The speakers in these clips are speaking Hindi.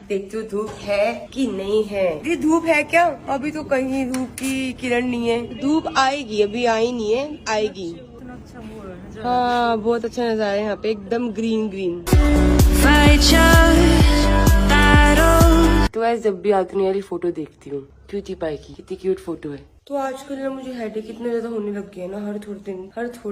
देखती हूँ धूप है कि नहीं है। ये धूप है क्या? अभी तो कहीं धूप की किरण नहीं है। धूप आएगी, अभी आई नहीं है, आएगी। हाँ बहुत अच्छा नजारा है यहाँ पे, एकदम ग्रीन ग्रीन। तो ऐसे जब भी आती हूँ फोटो देखती हूँ क्यूटी पाई की, कितनी क्यूट फोटो है। तो आजकल ना मुझे हेडेक इतना ज्यादा होने लग गया है ना, हर थोड़े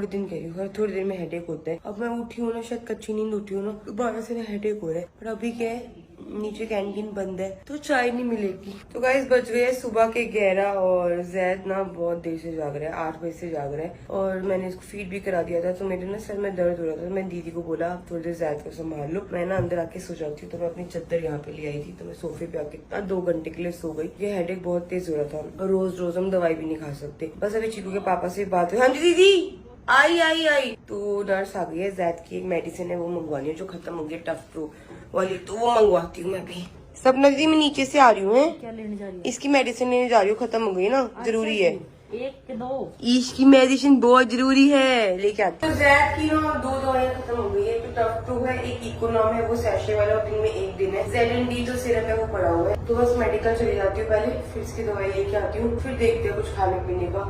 दिन कह रही हूँ, हर थोड़ी देर में हेडेक होता है। अब मैं उठी हूँ ना, शायद कच्ची नींद उठी हूँ ना, दोबारा से ना हेडेक हो रहा है। पर अभी क्या है, नीचे कैंटीन बंद है तो चाय नहीं मिलेगी। तो गाइस बज गए सुबह के 11 और जैद ना बहुत देर से जाग रहा है, 8 बजे से जाग रहा है। और मैंने इसको फीड भी करा दिया था, तो मेरे ना सर में दर्द हो रहा था। तो मैंने दीदी को बोला आप थोड़ी देर जैद को संभाल लो, मैं ना अंदर आके सो जाती हूँ। तो मैं अपनी चद्दर यहाँ पे ले आई थी, तो मैं सोफे पे आके 2 घंटे के लिए सो गई। ये हेडेक बहुत तेज हो रहा था और रोज रोज हम दवाई भी नहीं खा सकते। बस अभी चीकू के पापा से बात हुई। हाँ जी दीदी आई। तो नर्स आ गई है, जैद की एक मेडिसिन है वो मंगवानी है जो खत्म हो गई, टफ प्रो वाली, तो वो मंगवाती हूँ मैं भी। सपना दीदी मैं नीचे से आ रही हूँ। क्या लेने जा रही है? इसकी मेडिसिन लेने जा रही हूँ, खत्म हो गई ना, जरूरी है। 1 के 2 इसकी मेडिसिन बहुत जरूरी है, लेके आती हूँ। तो जैद की ना 2 दवाइयाँ खत्म हो गई है। तो टफ टू है, एक इकोनॉम है वो सैशे वाला, और दिन में 1 दिन है। ZND जो सिरप है वो पड़ा हुआ है। तो बस मेडिकल चली जाती हूँ पहले, फिर इसकी दवाई लेके आती हूँ, फिर देखते हैं कुछ खाने पीने का।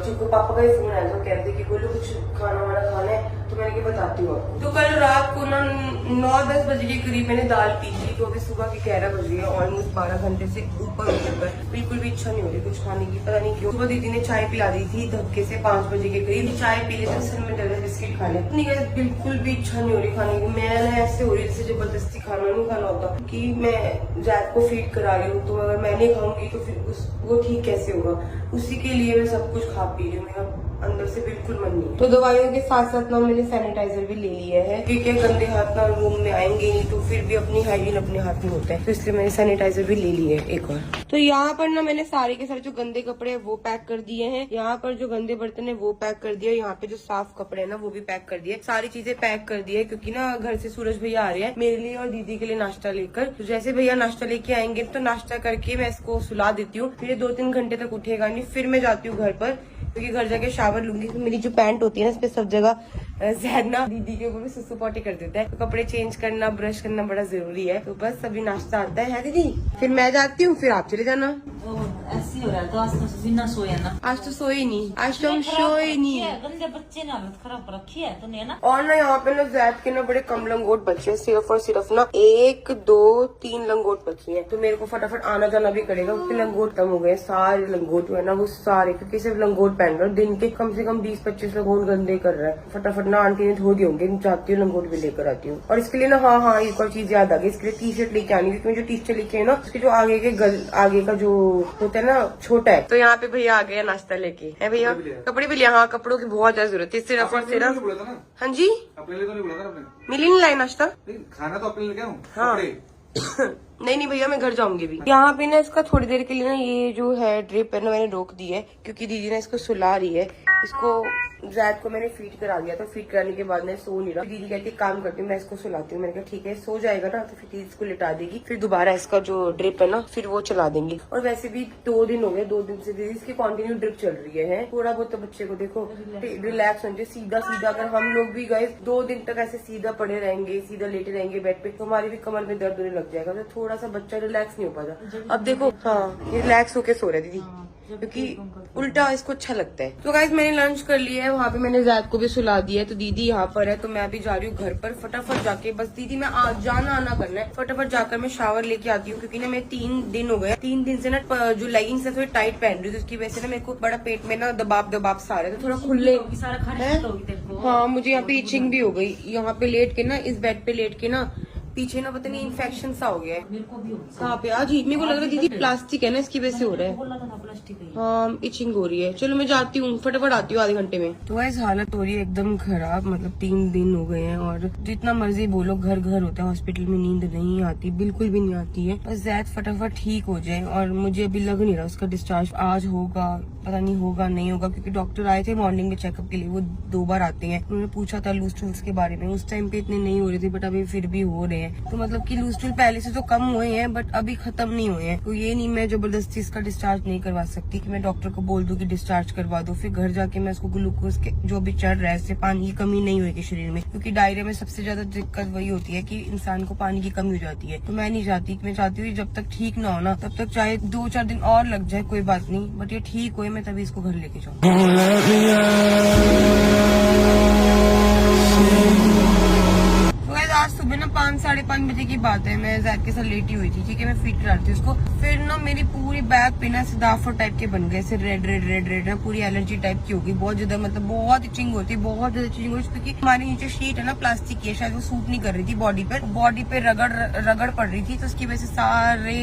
चूंकि पापा का ही फोन आया था, कहते कि बोलो कुछ खाना वाना खाना है, तो मैंने बताती हूँ आपको। तो कल रात को ना 9-10 बजे के करीब मैंने दाल पी थी, तो अभी सुबह की 11 बज रही है, ऑलमोस्ट 12 घंटे से ऊपर हो चुका है। बिल्कुल भी इच्छा नहीं हो रही कुछ खाने की, पता नहीं क्यों। सुबह दीदी ने चाय पिला दी थी धक्के से, 5 बजे के करीब चाय पी लेते, सर में दर्द, बिस्किट खा ले। नहीं बिल्कुल भी इच्छा नहीं हो रही खाने की। मैं ना ऐसे हो रही जैसे जबरदस्ती खाना नहीं खाना होता, कि मैं जैद को फीड करा रही हूँ, तो अगर मैं नहीं खाऊंगी तो फिर वो ठीक कैसे होगा। उसी के लिए मैं सब कुछ खा पी रही हूँ, मेरा अंदर से बिल्कुल मन नहीं। तो दवाइयों के साथ साथ ना मैंने सैनिटाइजर भी ले लिया है, क्योंकि गंदे हाथ ना रूम में आएंगे नहीं, तो फिर भी अपनी हाइजीन अपने हाथ में होता है, तो इसलिए मैंने सैनिटाइजर भी ले लिया है एक और। तो यहाँ पर ना मैंने सारे के सारे जो गंदे कपड़े हैं वो पैक कर दिए हैं, यहाँ पर जो गंदे बर्तन है वो पैक कर दिया, यहाँ पे जो साफ कपड़े है ना वो भी पैक कर दिए। सारी चीजें पैक कर दी है, क्योंकि ना घर से सूरज भैया आ रहे हैं मेरे लिए और दीदी के लिए नाश्ता लेकर। तो जैसे भैया नाश्ता लेके आएंगे तो नाश्ता करके मैं इसको सुला देती हूँ, फिर 2-3 घंटे तक उठेगा नहीं, फिर मैं जाती हूँ घर पर, क्योंकि घर जाके शावर लूंगी। तो मेरी जो पैंट होती है ना, इस पे सब जगह जैद ना दीदी के ऊपर भी सुसु पोटी कर देता है, तो कपड़े चेंज करना, ब्रश करना बड़ा जरूरी है। तो बस अभी नाश्ता आता है दीदी, फिर मैं जाती हूँ, फिर आप चले जाना। ऐसी हो रहा है, तो आज तो बिना सोया ना। आज तो सोए नहीं, आज तो हम सोए नहीं। गंदे बच्चे ने हालत खराब रखी है तूने ना। और ना यहाँ पे ना जैद के ना बड़े कम लंगोट बचे हैं, सिर्फ और सिर्फ ना 1, 2, 3 लंगोट बचे हैं। तो मेरे को फटाफट आना जाना भी करेगा, उसके लंगोट कम हो गए, सारे लंगोट है ना वो सारे, क्योंकि सिर्फ लंगोट पहन रहा है। दिन के कम से कम 20-25 लंगोट गंदे कर रहा है। फटाफट ना आंटी ने धो दिए होंगे, जाती हूँ लंगोट भी लेकर आती हूँ। और इसके लिए ना हाँ एक और चीज याद आ गई, इसके लिए टी शर्ट लेके आनी, क्योंकि जो टी शर्ट लेके है ना उसके जो आगे का जो होता है ना छोटा है। तो यहाँ पे भैया आ गया नाश्ता लेके, है भैया कपड़े भी लिया। हाँ कपड़ों की बहुत ज्यादा जरूरत है, सिर्फ और सिर्फ। हाँ जी अपने लिए तो नहीं बोला था आपने? मिली नहीं लाई नाश्ता, खाना तो अपने लिए क्या हूँ? हाँ नहीं भैया मैं घर जाऊंगी भी। यहाँ पे ना इसका थोड़ी देर के लिए ना ये जो है ड्रिप है ना मैंने रोक दी है, क्योंकि दीदी ने इसको सुला रही है। इसको जैद को मैंने फीड करा दिया, तो फीड कराने के बाद मैं सो नहीं रहा। दीदी कहती है काम करती हूँ, मैं इसको सुलाती हूँ। मैंने कहा ठीक है, सो जाएगा ना तो फिर दीदी इसको लिटा देगी, फिर दोबारा इसका जो ड्रिप है ना फिर वो चला देंगी। और वैसे भी 2 दिन हो गए, 2 दिन से दीदी इसकी कंटिन्यू ड्रिप चल रही है। थोड़ा बहुत तो बच्चे को देखो रिलैक्स होना चाहिए। सीधा अगर हम लोग भी गए 2 दिन तक ऐसे सीधा पड़े रहेंगे, सीधा लेटे रहेंगे बेड पे, तो हमारी भी कमर में दर्द होने लग जाएगा। तो थोड़ा सा बच्चा रिलैक्स नहीं हो पाता। अब देखो हाँ ये रिलैक्स होके सो रहा है दीदी, क्योंकि उल्टा इसको अच्छा लगता है। तो गाइस मैंने लंच कर लिया है, वहाँ पे मैंने जैद को भी सुला दिया है। तो दीदी यहाँ पर है, तो मैं अभी जा रही हूँ घर पर फटाफट जाके। बस दीदी मैं जाना आना करना है, फटाफट जाकर मैं शावर लेके आती हूँ, क्योंकि ना मैं 3 दिन हो गए, 3 दिन से ना जो लेगिंग्स है थोड़ी टाइट पहन रही हूँ, उसकी वजह से ना मेरे को बड़ा पेट में ना दबाव सा आ रहा है, तो थोड़ा खुले है। हाँ मुझे यहाँ पे इचिंग भी हो गई, यहाँ पे लेट के ना, इस बेड पे लेट के ना पीछे ना पता नहीं इन्फेक्शन सा हो गया है। मेरे को भी हो गया। कहाँ पे? आज मेरे को लग रहा है दीदी प्लास्टिक है ना, इसकी वजह से हो रहा है। बोला था प्लास्टिक है। हाँ इचिंग हो रही है। चलो मैं जाती हूँ, फटाफट आती हूँ आधे घंटे में। तो ऐसी हालत हो रही है एकदम खराब, मतलब 3 दिन हो गए हैं, और जितना मर्जी बोलो घर होता है, हॉस्पिटल में नींद नहीं आती, बिल्कुल भी नहीं आती है। बस जैद फटाफट ठीक हो जाए, और मुझे अभी लग नहीं रहा उसका डिस्चार्ज आज होगा, पता नहीं होगा नहीं होगा, क्योंकि डॉक्टर आए थे मॉर्निंग में चेकअप के लिए, वो 2 बार आते हैं। उन्होंने पूछा था लूज टूल्स के बारे में, उस टाइम पे इतने नहीं हो रहे थे, बट अभी फिर भी हो रहे हैं। हैं। तो मतलब कि लूज स्टूल पहले से तो कम हुए हैं बट अभी खत्म नहीं हुए हैं। तो ये नहीं मैं जबरदस्ती इसका डिस्चार्ज नहीं करवा सकती कि मैं डॉक्टर को बोल दूं कि डिस्चार्ज करवा दो, फिर घर जाके मैं इसको ग्लूकोज के जो भी चढ़ रहा है इससे पानी की कमी नहीं होगी शरीर में, क्योंकि डायरिया में सबसे ज्यादा दिक्कत वही होती है कि इंसान को पानी की कमी हो जाती है। तो मैं नहीं चाहती, मैं चाहती हूँ जब तक ठीक ना हो ना तब तक चाहे 2-4 दिन और लग जाए कोई बात नहीं, बट ये ठीक हो मैं तभी इसको घर लेके जाऊँ। आज सुबह ना 5-5:30 बजे की बात है, मैं जैद के साथ लेटी हुई थी, ठीक है, मैं फीड कराती हूँ उसको। फिर ना मेरी पूरी बैक पे ना दाफर टाइप के बन गए, ऐसे रेड ना पूरी एलर्जी टाइप की होगी, बहुत ज्यादा, मतलब बहुत इचिंग होती है, बहुत ज्यादा इचिंग होती है, क्योंकि हमारे नीचे शीट है ना प्लास्टिक की, शायद वो सूट नहीं कर रही थी बॉडी पे रगड़ पड़ रही थी, तो उसकी वजह से सारे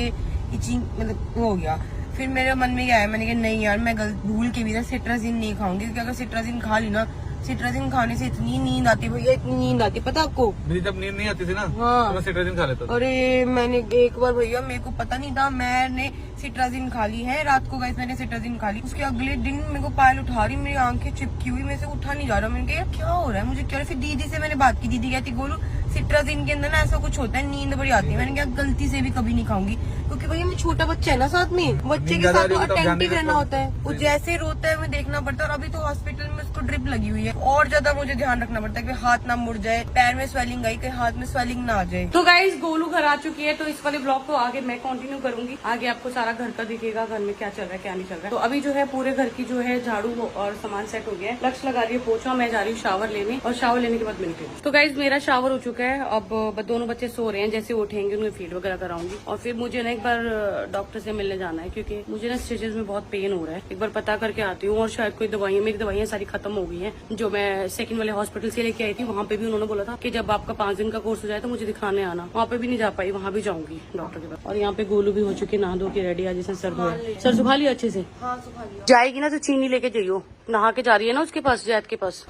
इचिंग मतलब हो गया। फिर मेरे मन में क्या आया, मैंने कहा नहीं यार मैं भूल के भी ना सिट्राजिन नहीं खाऊंगी, क्योंकि अगर सिट्राजिन खा ली ना, सिट्राजिन खाने से इतनी नींद आती है भैया, इतनी नींद आती है, पता आपको? जब नींद नहीं आती थी ना हाँ तो मैं सिट्राजिन खा लेता था। अरे मैंने एक बार भैया मेरे को पता नहीं था, मैंने सिट्राजिन खा ली है रात को, गाइस मैंने सिट्राजिन खा ली, उसके अगले दिन मेरे को पायल उठा रही, मेरी आंखें चिपकी हुई, मेरे से उठा नहीं जा रहा। मैंने कहा क्या हो रहा है मुझे, क्या? फिर दीदी से मैंने बात की, दीदी कहती गोलू सिट्राजिन के अंदर ना ऐसा कुछ होता है, नींद बड़ी आती है। मैंने कहा गलती से भी कभी नहीं खाऊंगी, क्योंकि भैया मैं छोटा बच्चा है ना साथ में, बच्चे के साथ तो अटेंटिव रहना होता है, वो जैसे रोता है मैं देखना पड़ता है। और अभी तो हॉस्पिटल में उसको ड्रिप लगी हुई है, और ज्यादा मुझे ध्यान रखना पड़ता है कि हाथ ना मुड़ जाए, पैर में स्वेलिंग आई, कहीं हाथ में स्वेलिंग ना आ जाए। तो गाइस गोलू घर आ चुकी है, तो इस वाले ब्लॉग को आगे मैं कंटिन्यू करूंगी, आगे आपको सारा घर का दिखेगा, घर में क्या चल रहा है क्या नहीं चल रहा है। तो अभी जो है पूरे घर की जो है झाड़ू और सामान सेट हो गया है, लक्ष्य लगा रही है पोछा, मैं जा रही हूँ शावर लेने, और शावर लेने के बाद मिलती हूँ। तो गाइस मेरा शावर हो चुका है, अब दोनों बच्चे सो रहे हैं, जैसे उठेंगे उन्हें फीड वगैरह कराऊंगी, और फिर मुझे ना एक बार डॉक्टर से मिलने जाना है, क्योंकि मुझे ना स्टिचेस में बहुत पेन हो रहा है, एक बार पता करके आती हूँ। और शायद कोई दवाइयाँ, मेरी दवाइयाँ सारी खत्म हो गई हैं, जो मैं सेकंड वाले हॉस्पिटल से लेके आई थी, वहाँ पे भी उन्होंने बोला था कि जब आपका 5 दिन का कोर्स हो जाए तो मुझे दिखाने आना, वहाँ पे भी नहीं जा पाई, वहाँ भी जाऊंगी डॉक्टर के पास। और यहाँ पे गोलू भी हो चुकी है, नहा धो के रेडी, आज जैसे सर सुखा लिया अच्छे से, हाँ सुखा लिया। जाएगी ना तो चीनी लेके जाइयो, नहा के जा रही है ना उसके पास, जैद के पास।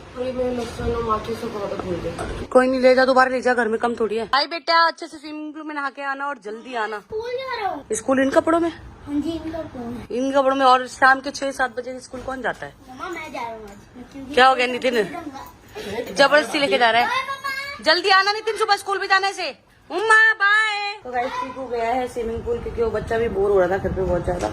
कोई नहीं, ले जा, दोबारा ले जा, घर में कम थोड़ी है। भाई बेटा अच्छे से स्विमिंग पूल में नहा के आना और जल्दी आना। स्कूल इन कपड़ों में? हाँ जी, इन कपड़ों में। और शाम के 6-7 बजे स्कूल कौन जाता है? मैं जा रहा हूँ। क्या हो गया नितिन, जबरदस्ती लेके जा रहा है? जल्दी आना नितिन, सुबह स्कूल भी जाने से। उम्मा बाय। तो गाइस ठीक हो गया है स्विमिंग पूल, क्योंकि वो बच्चा भी बोर हो रहा था घर पे बहुत ज्यादा।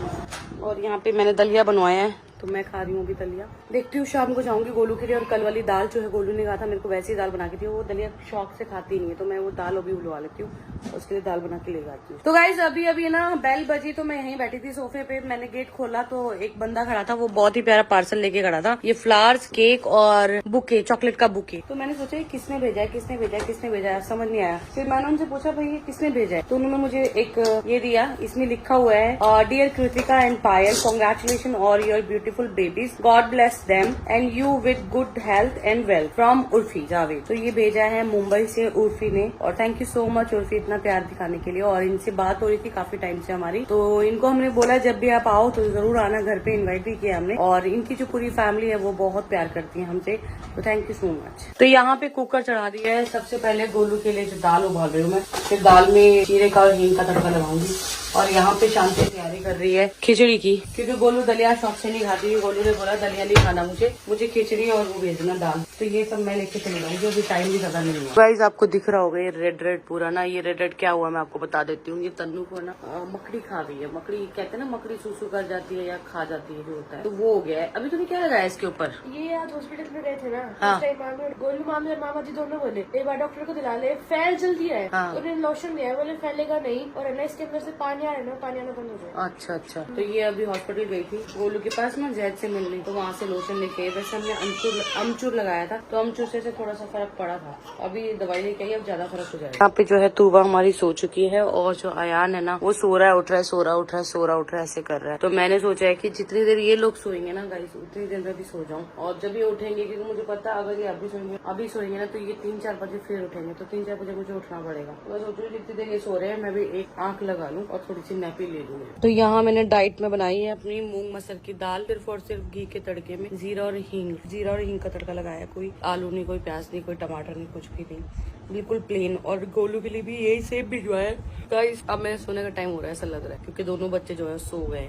और यहाँ पे मैंने दलिया बनवाया है, तो मैं खा रही हूँ अभी दलिया। देखती हूँ शाम को जाऊंगी गोलू के लिए, और कल वाली दाल जो है गोलू ने कहा था मेरे को वैसी दाल बना के दी, वो दलिया शौक से खाती नहीं है, तो मैं वो दाल अभी उलवा लेती हूँ, उसके लिए दाल बना के ले जाती हूँ। तो गाइस अभी ना बेल बजी, तो मैं यहीं बैठी थी सोफे पे, मैंने गेट खोला तो एक बंदा खड़ा था, वो बहुत ही प्यारा पार्सल लेके खड़ा था, ये फ्लावर्स, केक और बुके, चॉकलेट का बुके। तो मैंने सोचा किसने भेजा है, समझ नहीं आया। फिर मैंने उनसे पूछा भाई ये किसने भेजा है, तो उन्होंने मुझे एक ये दिया, इसमें लिखा हुआ है dear Kritika and Payal, congratulation और your beautiful babies, god bless them and you with good health and wealth from Urfi Javed. तो ये भेजा है मुंबई से उर्फी ने, और thank you so much Urfi इतना प्यार दिखाने के लिए। और इनसे बात हो रही थी काफी टाइम से हमारी, तो इनको हमने बोला जब भी आप आओ तो जरूर आना, घर पे इनवाइट भी किया हमने, और इनकी जो पूरी फैमिली है वो बहुत प्यार करती है हमसे, तो थैंक यू सो मच। तो यहाँ पे कुकर चढ़ा दिया है, सबसे पहले गोलू के लिए जो दाल उबाल रही हूँ मैं, फिर दाल में जीरे का और हींग का तड़का लगाऊंगी। और यहाँ पे शांति तैयारी कर रही है खिचड़ी की, क्योंकि गोलू दलिया शौक से नहीं खाती है, गोलू ने बोला दलिया नहीं खाना मुझे खिचड़ी और वो भेजना दाल, तो ये सब मैं लेके चली जाऊंगी, अभी टाइम भी ज्यादा नहीं हुआ। गाइस आपको दिख रहा होगा ये रेड पूरा ना, ये रेड क्या हुआ मैं आपको बता देती हूँ। ये तन्नू को ना मकड़ी खा गई है, मकड़ी कहते हैं ना, मकड़ी सूसू कर जाती है या खा जाती है जो होता है, तो वो हो गया है। अभी तुमने क्या लगाया इसके ऊपर? ये आज हॉस्पिटल में गए थे ना, हाँ। उस टाइम गोलू मामी और मामा जी दोनों बोले एक बार डॉक्टर को दिला ले, फैल जल्दी है, हाँ। उन्हें लोशन दिया, बोले फैलेगा नहीं, और है ना इसके अंदर से पानी आ रहा है ना, पानी आना बंद हो जाए। अच्छा, तो ये अभी हॉस्पिटल गई थी गोलू के पास ना, जैद से मिलने, तो वहाँ से लोशन लेके आई। वैसे हमने अमचूर लगाया था, तो अमचूर से थोड़ा सा फर्क पड़ा था, अभी दवाई लेके आई, अब ज्यादा फर्क हो जाएगा। यहाँ पे जो है तूबा हमारी सो चुकी है, और जो अयान है ना वो सो रहा है, उठ रहा है, ऐसे कर रहा है। तो मैंने सोचा है कि जितनी देर ये लोग सोएंगे ना गाइस, उतनी देर में भी सो जाऊं, और जब ये उठेंगे, क्योंकि मुझे पता है अगर ये अभी सोएंगे ना, तो ये 3-4 बजे फिर उठेंगे, तो 3-4 बजे मुझे उठना पड़ेगा। तो मैं सोच रही हूँ जितनी देर ये सो रहे हैं मैं भी एक आंख लगा लूँ और थोड़ी सी नैपी ले लूँ। तो यहाँ मैंने डाइट में बनाई है अपनी मूंग मसर की दाल, सिर्फ और सिर्फ घी के तड़के में जीरा और हींग का तड़का लगाया, कोई आलू नहीं, कोई प्याज नहीं, कोई टमाटर नहीं, कुछ भी नहीं, बिल्कुल प्लेन। और गोलू के लिए भी यही सेम भिजवाया गाइस। अब मेरे सोने का टाइम हो रहा है ऐसा लग रहा है, क्योंकि दोनों बच्चे जो है सो गए।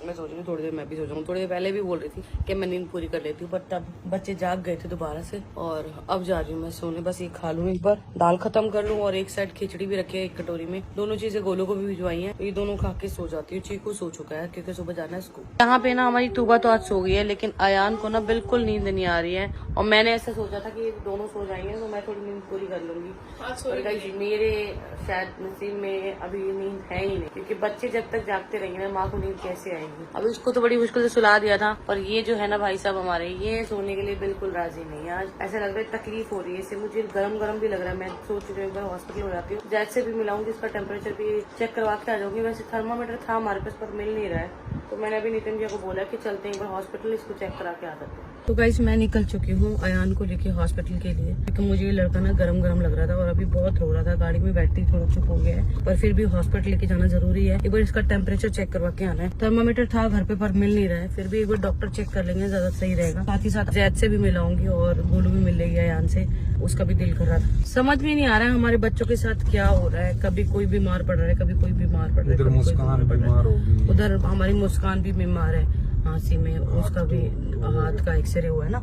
मैं सोच रही हूँ थोड़ी देर मैं भी सो जाऊँ। थोड़ी देर पहले भी बोल रही थी कि मैं नींद पूरी कर लेती हूँ, पर तब बच्चे जाग गए थे दोबारा से और अब जा रही हूँ मैं सोने। बस ये खा लूँ एक बार, दाल खत्म कर लूँ और एक साइड खिचड़ी भी रखी है एक कटोरी में। दोनों चीजें गोलों को भी भिजवाई है, तो ये दोनों खा के सो जाती हूँ। चीकू सो चुका है क्योंकि सुबह जाना है स्कूल। यहाँ पे ना हमारी तूबा तो आज सो गई है, लेकिन अयान को ना बिल्कुल नींद नहीं आ रही है और मैंने ऐसा सोचा था कि ये दोनों सो जाएंगे तो मैं थोड़ी नींद पूरी कर लूंगी। मेरे शायद नसीब में अभी नींद है ही नहीं, क्योंकि बच्चे जब तक जागते रहेंगे ना माँ को नींद कैसे आएगी। अभी उसको तो बड़ी मुश्किल से सुला दिया था, पर ये जो है ना भाई साहब हमारे, ये सोने के लिए बिल्कुल राजी नहीं है। आज ऐसा लग रहा है तकलीफ हो रही है इससे, मुझे गरम गरम भी लग रहा है। मैं सोच रही हूँ एक बार हॉस्पिटल हो जाती हूँ, जैसे भी मिलाऊंगी इसका टेम्परेचर भी चेक करवा के आ जाऊंगी। वैसे थर्मामीटर था हमारे पास पर मिल नहीं रहा है, तो मैंने अभी नितिन जी को बोला कि चलते हैं एक बार हॉस्पिटल, इसको चेक करा के आ जाते हैं। तो गाइस मैं निकल चुकी हूँ अयान को लेके हॉस्पिटल के लिए, क्योंकि मुझे ये लड़का ना गरम गरम लग रहा था और अभी बहुत रो रहा था। गाड़ी में बैठते ही थोड़ा चुप हो गया है, पर फिर भी हॉस्पिटल लेके जाना जरूरी है। एक बार इसका टेम्परेचर चेक करवा के आना है। थर्मामीटर था घर पे पर मिल नहीं रहा है, फिर भी एक बार डॉक्टर चेक कर लेंगे, ज्यादा सही रहेगा। साथ ही साथ जैद से भी मिलाऊंगी और गोलू भी मिल लेगी अयान से, उसका भी दिल कर रहा था। समझ में नहीं आ रहा है हमारे बच्चों के साथ क्या हो रहा है, कभी कोई बीमार पड़ रहा है, कभी कोई बीमार पड़ रहा है, उधर मुस्कान बीमार होगी, उधर हमारी मुस्कान भी बीमार है हाँसी में, उसका भी हाथ का एक्सरे हुआ है ना,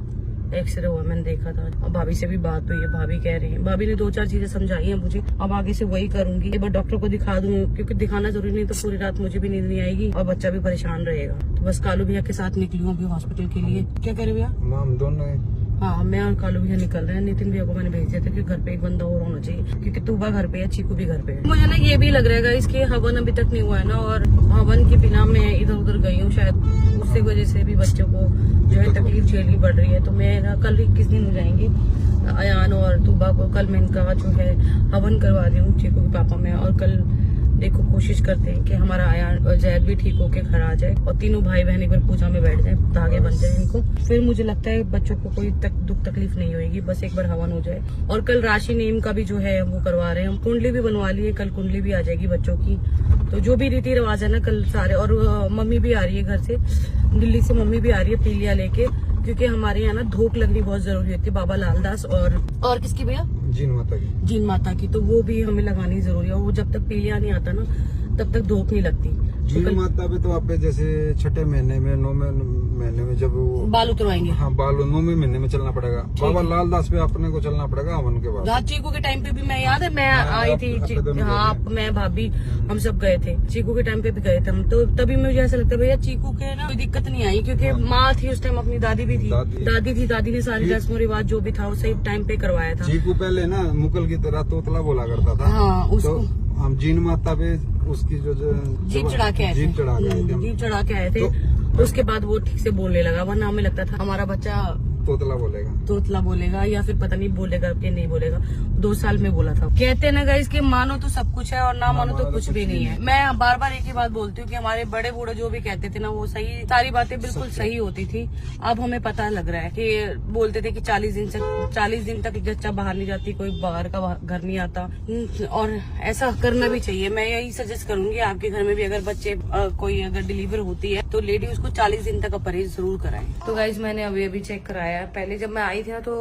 एक्सरे हुआ मैंने देखा था। और भाभी से भी बात हुई है, भाभी कह रही है, भाभी ने 2-4 चीजें समझाई हैं मुझे, अब आगे से वही करूंगी। एक बार डॉक्टर को दिखा दूं, क्योंकि दिखाना जरूरी नहीं तो पूरी रात मुझे भी नींद नहीं आएगी और बच्चा भी परेशान रहेगा। तो बस कालू भैया के साथ निकली हूँ अभी हॉस्पिटल के लिए। क्या कह रहे भैया? हम दोनों हाँ मैं और कालू भैया निकल रहे हैं। नितिन भैया को मैंने भेज दिया था कि घर पे एक बंदा और होना चाहिए, क्योंकि तूबा घर पे है, चीकू भी घर पे है। मुझे ना ये भी लग रहा है इसके हवन अभी तक नहीं हुआ है ना, और हवन के बिना मैं इधर उधर गई हूँ, शायद उससे वजह से भी बच्चों को जो है तकलीफ झेलनी पड़ रही है। तो मैं ना कल ही किस दिन हो जाएंगे अयान और तूबा को, कल मैं इनका जो है हवन करवा दी हूँ चीकू के पापा में, और कल देखो कोशिश करते हैं कि हमारा अयान और जैद भी ठीक होके घर आ जाए और तीनों भाई बहन एक बार पूजा में बैठ जाए, धागे बन जाए इनको। फिर मुझे लगता है बच्चों को कोई दुख तकलीफ नहीं होगी, बस एक बार हवन हो जाए। और कल राशि नेम का भी जो है वो करवा रहे हैं हम, कुंडली भी बनवा ली है, कल कुंडली भी आ जाएगी बच्चों की। तो जो भी रीति रिवाज है ना कल सारे, और मम्मी भी आ रही है घर से, दिल्ली से मम्मी भी आ रही है पीलिया लेके, क्योंकि हमारे यहाँ ना धूप लगनी बहुत जरूरी होती है बाबा लालदास और किसकी भैया? जीन माता की। तो वो भी हमें लगानी जरूरी है, और वो जब तक पीलिया नहीं आता ना तब तक धूप नहीं लगती। जीन माता पे तो आप जैसे छठे महीने में 9वें महीने में जब वो बाल उतरवाएंगे, हाँ बाल 9वें महीने में चलना पड़ेगा। बाबा लालदास पे अपने को चलना पड़ेगा हवन के बाद। हाँ चीकू के टाइम पे भी मैं याद है मैं आई थी, हाँ मैं भाभी हम सब गए थे, चीकू के टाइम पे भी गए थे हम। तो तभी मुझे ऐसा लगता है भैया चीकू के ना कोई दिक्कत नहीं आई, क्योंकि माँ थी उस टाइम, अपनी दादी भी थी, दादी ने सारी रस्म रिवाज जो भी था वो सही टाइम पे करवाया था। चीकू पहले ना मुकल की तरह तोतला बोला करता था। हाँ उसको हम जीन माता पे उसकी जो जीप चढ़ा के आए थे, जीप चढ़ा के आए थे। तो उसके बाद वो ठीक से बोलने लगा, वरना हमें लगता था हमारा बच्चा तोतला बोलेगा या फिर पता नहीं बोलेगा कि नहीं बोलेगा। 2 साल में बोला था। कहते हैं ना गाइस कि मानो तो सब कुछ है और ना मानो तो कुछ भी नहीं है। मैं बार बार एक ही बात बोलती हूँ कि हमारे बड़े बूढ़े जो भी कहते थे ना वो सही, सारी बातें बिल्कुल सही होती थी। अब हमें पता लग रहा है कि बोलते थे कि 40 दिन तक बच्चा बाहर नहीं जाती, कोई बाहर का घर नहीं आता, और ऐसा करना भी चाहिए। मैं यही सजेस्ट करूंगी आपके घर में भी अगर बच्चे कोई अगर डिलीवर होती है तो लेडी उसको 40 दिन तक परहेज जरूर कराएं। तो गाइस मैंने अभी चेक कराया। पहले जब मैं आई थी ना तो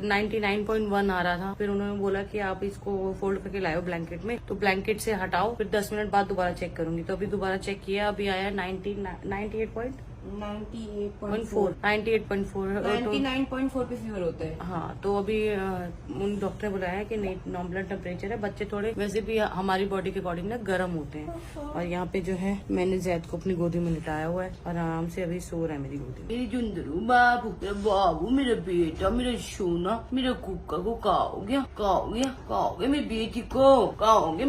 99.1 आ रहा था, फिर उन्होंने बोला कि आप इसको फोल्ड करके लाओ ब्लैंकेट में, तो ब्लैंकेट से हटाओ, फिर 10 मिनट बाद दोबारा चेक करूंगी। तो अभी दोबारा चेक किया, अभी आया 98.4 99.4 पे फीवर होता है। हाँ तो अभी उन डॉक्टर ने बुलाया कि नहीं नॉर्मल टेम्परेचर है, बच्चे थोड़े वैसे भी हमारी बॉडी के अकॉर्डिंग ना गर्म होते हैं। और यहाँ पे जो है मैंने जैद को अपनी गोदी में लिटाया हुआ है, आराम से अभी सो रहा है मेरी गोदी में। मेरी जुंदरू बाबू मेरा बेटा, मेरा सोना, मेरा कुक्का को कहा हो गया मेरी बेटी को, कहा हो गया।